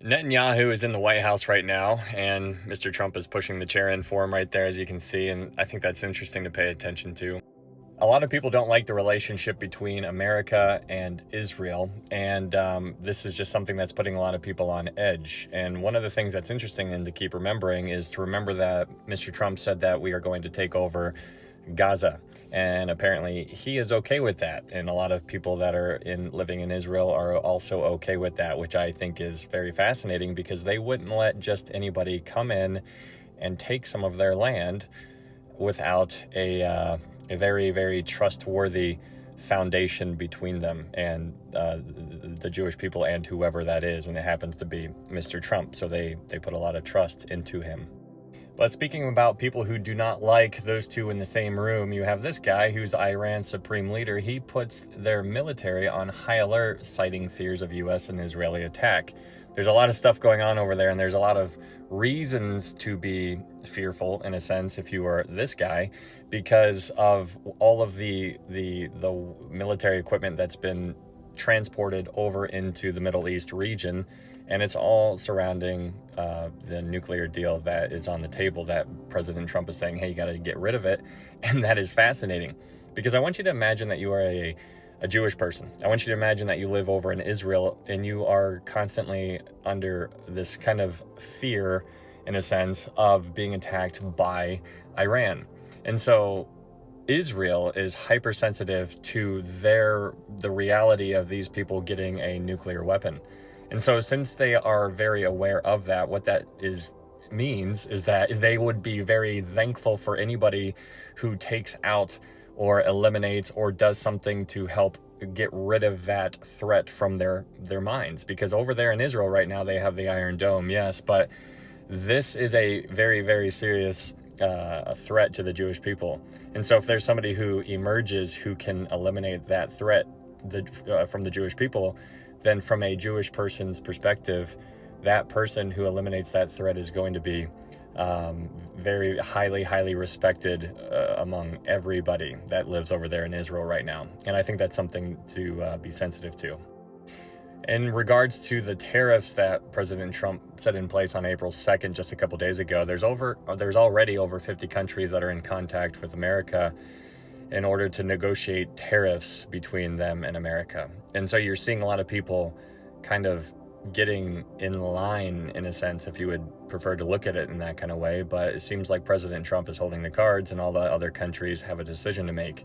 Netanyahu is in the White House right now, and Mr. Trump is pushing the chair in for him right there, as you can see, and I think that's interesting to pay attention to. A lot of people don't like the relationship between America and Israel, and this is just something that's putting a lot of people on edge. And one of the things that's interesting and to keep remembering is to remember that Mr. Trump said that we are going to take over Gaza, and apparently he is okay with that, and a lot of people that are living in Israel are also okay with that, which I think is very fascinating because they wouldn't let just anybody come in and take some of their land without a very, very trustworthy foundation between them and the Jewish people and whoever that is, and it happens to be Mr. Trump, so they put a lot of trust into him. But speaking about people who do not like those two in the same room, you have this guy who's Iran's supreme leader. He puts their military on high alert, citing fears of U.S. and Israeli attack. There's a lot of stuff going on over there, and there's a lot of reasons to be fearful, in a sense, if you are this guy, because of all of the military equipment that's been transported over into the Middle East region, and it's all surrounding the nuclear deal that is on the table that President Trump is saying, hey, you got to get rid of it. And that is fascinating because I want you to imagine that you are a Jewish person. I want you to imagine that you live over in Israel and you are constantly under this kind of fear, in a sense, of being attacked by Iran. And so Israel is hypersensitive to the reality of these people getting a nuclear weapon. And so since they are very aware of that, what that means is that they would be very thankful for anybody who takes out or eliminates or does something to help get rid of that threat from their minds. Because over there in Israel right now, they have the Iron Dome, yes, but this is a very, very serious threat to the Jewish people. And so if there's somebody who emerges who can eliminate that threat from the Jewish people, then from a Jewish person's perspective, that person who eliminates that threat is going to be very highly respected among everybody that lives over there in Israel right now. And I think that's something to be sensitive to. In regards to the tariffs that President Trump set in place on April 2nd, just a couple days ago, there's already over 50 countries that are in contact with America in order to negotiate tariffs between them and America. And so you're seeing a lot of people kind of getting in line, in a sense, if you would prefer to look at it in that kind of way. But it seems like President Trump is holding the cards and all the other countries have a decision to make.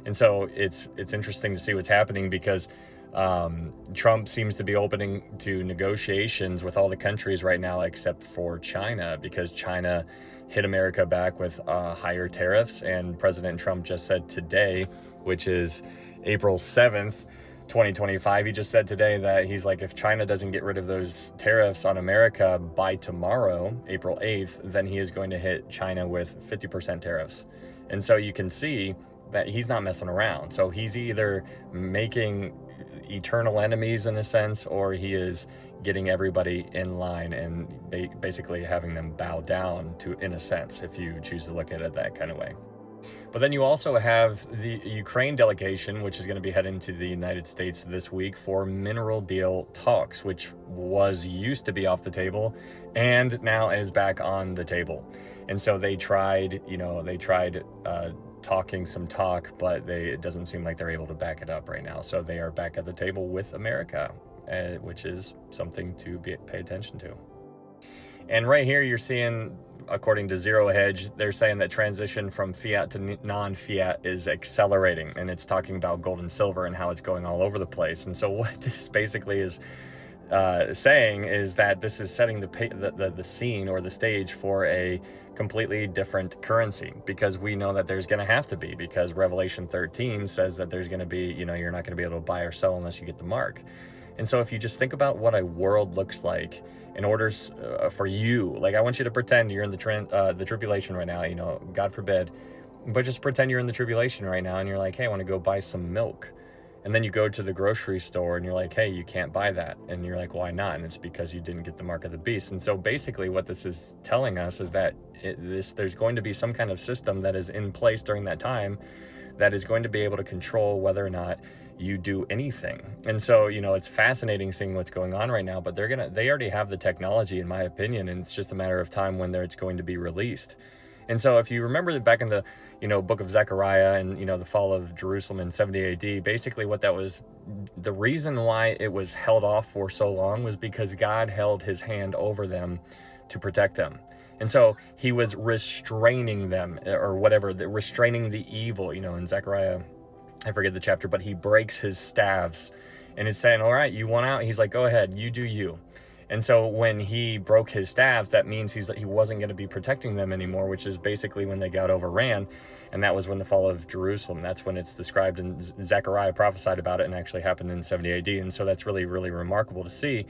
And so it's interesting to see what's happening because Trump seems to be opening to negotiations with all the countries right now except for China, because China hit America back with higher tariffs. And President Trump just said today, which is April 7th, 2025, he just said today that he's like, if China doesn't get rid of those tariffs on America by tomorrow, April 8th, then he is going to hit China with 50% tariffs. And so you can see that he's not messing around. So he's either making eternal enemies, in a sense, or he is getting everybody in line and basically having them bow down to, in a sense, if you choose to look at it that kind of way. But then you also have the Ukraine delegation, which is going to be heading to the United States this week for mineral deal talks, which used to be off the table and now is back on the table. And so they tried talking some talk, but it doesn't seem like they're able to back it up right now. So they are back at the table with America, which is something to pay attention to. And right here, you're seeing, according to Zero Hedge, they're saying that transition from fiat to non-fiat is accelerating, and it's talking about gold and silver and how it's going all over the place. And so what this basically is saying is that this is setting the scene or the stage for a completely different currency, because we know that there's going to have to be, because Revelation 13 says that there's going to be, you're not going to be able to buy or sell unless you get the mark. And so if you just think about what a world looks like in order for you, like I want you to pretend you're in the tribulation right now, God forbid, but just pretend you're in the tribulation right now and you're like, hey, I want to go buy some milk. And then you go to the grocery store and you're like, hey, you can't buy that. And you're like, why not? And it's because you didn't get the mark of the beast. And so basically what this is telling us is that there's going to be some kind of system that is in place during that time that is going to be able to control whether or not you do anything. And so, it's fascinating seeing what's going on right now, but they already have the technology, in my opinion, and it's just a matter of time when it's going to be released. And so if you remember that back in the, book of Zechariah and, the fall of Jerusalem in 70 AD, basically what that was, the reason why it was held off for so long was because God held his hand over them to protect them. And so he was restraining them, or whatever, restraining the evil, in Zechariah, I forget the chapter, but he breaks his staves and it's saying, all right, you want out? He's like, go ahead, you do you. And so when he broke his staves, that means he wasn't going to be protecting them anymore, which is basically when they got overran. And that was when the fall of Jerusalem. That's when it's described, and Zechariah prophesied about it and actually happened in 70 AD. And so that's really, really remarkable to see.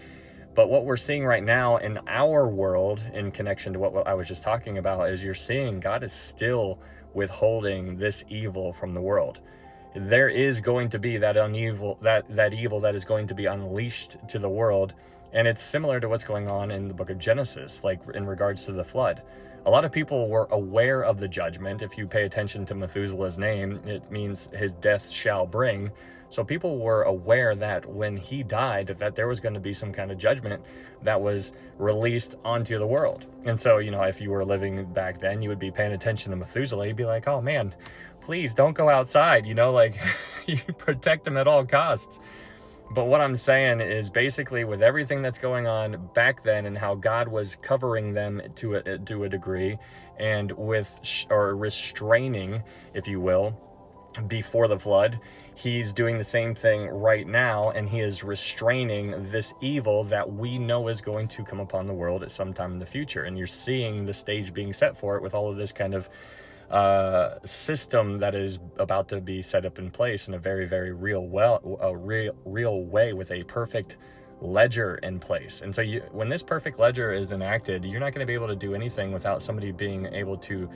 But what we're seeing right now in our world, in connection to what I was just talking about, is you're seeing God is still withholding this evil from the world. There is going to be that evil that is going to be unleashed to the world. And it's similar to what's going on in the book of Genesis, like in regards to the flood. A lot of people were aware of the judgment. If you pay attention to Methuselah's name, it means his death shall bring. So people were aware that when he died, that there was going to be some kind of judgment that was released onto the world. And so, if you were living back then, you would be paying attention to Methuselah. You'd be like, oh man, please don't go outside, like you protect him at all costs. But what I'm saying is basically with everything that's going on back then and how God was covering them to a degree, and or restraining, if you will, before the flood, he's doing the same thing right now, and he is restraining this evil that we know is going to come upon the world at some time in the future. And you're seeing the stage being set for it with all of this kind of system that is about to be set up in place in a very, very real way, with a perfect ledger in place. And so when this perfect ledger is enacted, you're not going to be able to do anything without somebody being able to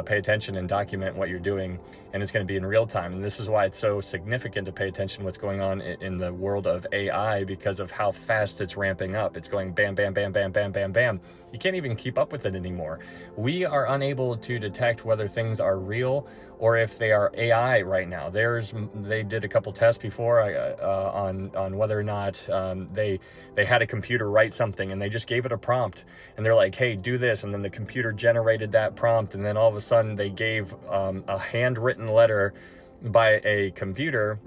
pay attention and document what you're doing, and it's going to be in real time. And this is why it's so significant to pay attention to what's going on in the world of AI, because of how fast it's ramping up. It's going bam, bam, bam, bam, bam, bam, bam. You can't even keep up with it anymore. We are unable to detect whether things are real or if they are AI right now. They did a couple tests before on whether or not they had a computer write something, and they just gave it a prompt, and they're like, hey, do this, and then the computer generated that prompt, and then all of a sudden they gave a handwritten letter by a computer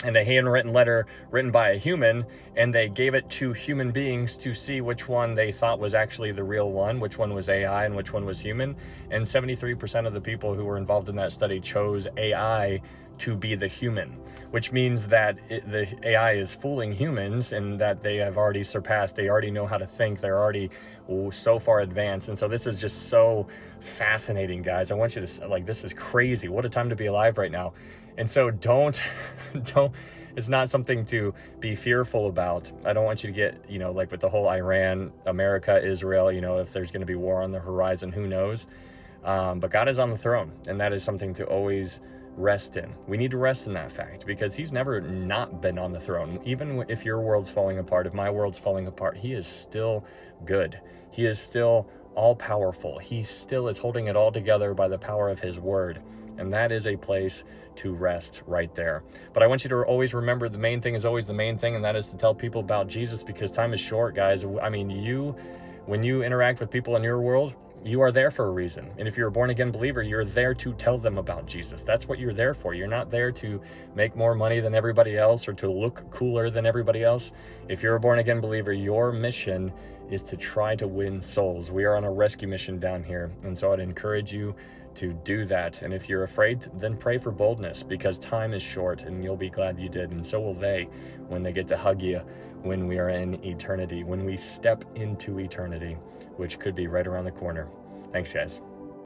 and a handwritten letter written by a human, and they gave it to human beings to see which one they thought was actually the real one, which one was AI and which one was human. And 73% of the people who were involved in that study chose AI to be the human, which means that the AI is fooling humans, and that they have already surpassed, they already know how to think, they're already so far advanced. And so this is just so fascinating, guys. I want you to, this is crazy. What a time to be alive right now. And so don't, it's not something to be fearful about. I don't want you to get, like with the whole Iran, America, Israel, if there's going to be war on the horizon, who knows? But God is on the throne, and that is something to always rest in. We need to rest in that fact, because he's never not been on the throne. Even if your world's falling apart, if my world's falling apart, he is still good. He is still all powerful. He still is holding it all together by the power of his word. And that is a place to rest right there. But I want you to always remember the main thing is always the main thing, and that is to tell people about Jesus, because time is short, guys. I mean, when you interact with people in your world, you are there for a reason. And if you're a born-again believer, you're there to tell them about Jesus. That's what you're there for. You're not there to make more money than everybody else or to look cooler than everybody else. If you're a born-again believer, your mission is to try to win souls. We are on a rescue mission down here. And so I'd encourage you to do that. And if you're afraid, then pray for boldness, because time is short, and you'll be glad you did. And so will they when they get to hug you when we are in eternity, when we step into eternity, which could be right around the corner. Thanks, guys.